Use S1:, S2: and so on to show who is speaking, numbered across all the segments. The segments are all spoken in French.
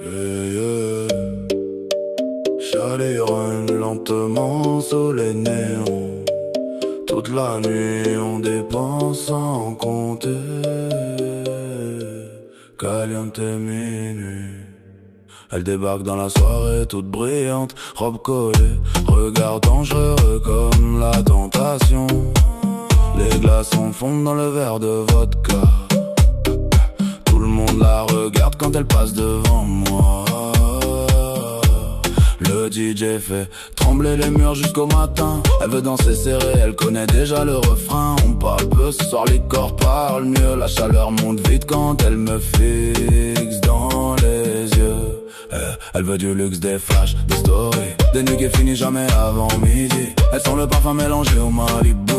S1: Yeah, yeah. Charlie run lentement sous les néons. Toute la nuit on dépense sans compter. Caliente minuit. Elle débarque dans la soirée toute brillante, robe collée, regard dangereux comme la tentation. Les glaçons fondent dans le verre de vodka. Tout le monde la regarde quand elle passe devant moi. Le DJ fait trembler les murs jusqu'au matin. Elle veut danser serré, elle connaît déjà le refrain. On parle peu, ce soir les corps parlent mieux. La chaleur monte vite quand elle me fixe dans les yeux. Elle veut du luxe, des flashs, des stories, des nuits qui finissent jamais avant midi. Elles sont le parfum mélangé au Malibu.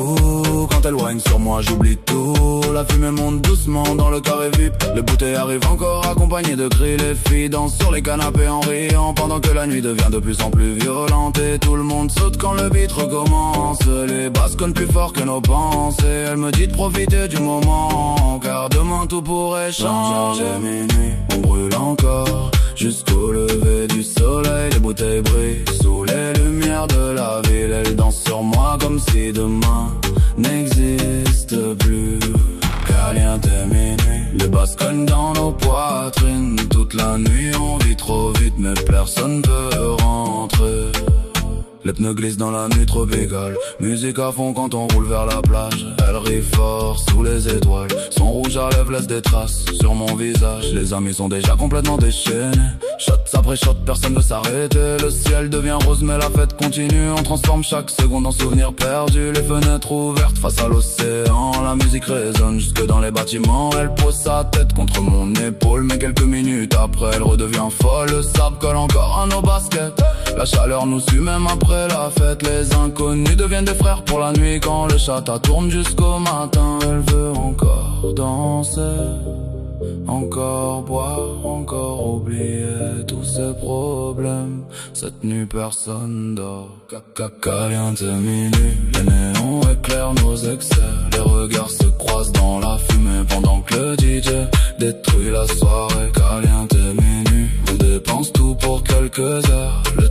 S1: Quand elle whine sur moi j'oublie tout. La fumée monte doucement dans le carré VIP. Les bouteilles arrivent encore accompagnées de cris. Les filles dansent sur les canapés en riant, pendant que la nuit devient de plus en plus violente. Et tout le monde saute quand le beat recommence. Les basses connent plus fort que nos pensées. Elle me dit de profiter du moment, car demain tout pourrait changer. Minuit, on brûle encore jusqu'au lever du soleil. Les bouteilles brillent sous les lumières de la ville. Elle danse sur moi comme si demain n'existe plus. Caliente minuit, les basses cognent dans nos poitrines. Toute la nuit on vit trop vite mais personne veut rentrer. Les pneus glissent dans la nuit tropicale. Musique à fond quand on roule vers la plage. Elle rit fort sous les étoiles. Son rouge à lèvres laisse des traces sur mon visage. Les amis sont déjà complètement déchaînés. Shots après shots, personne ne s'arrêter. Le ciel devient rose mais la fête continue. On transforme chaque seconde en souvenir perdu. Les fenêtres ouvertes face à l'océan. La musique résonne jusque dans les bâtiments. Elle pose sa tête contre mon épaule. Mais quelques minutes après elle redevient folle. Le sable colle encore à nos baskets. La chaleur nous suit même après la fête. Les inconnus deviennent des frères pour la nuit. Quand le chata tourne jusqu'au matin. Elle veut encore danser, encore boire, encore oublier tous ses problèmes. Cette nuit personne dort. Caliente minuit, les néons éclairent nos excès. Les regards se croisent dans la fumée pendant que le DJ détruit la soirée. Caliente minuit, on dépense tout pour quelques heures. Le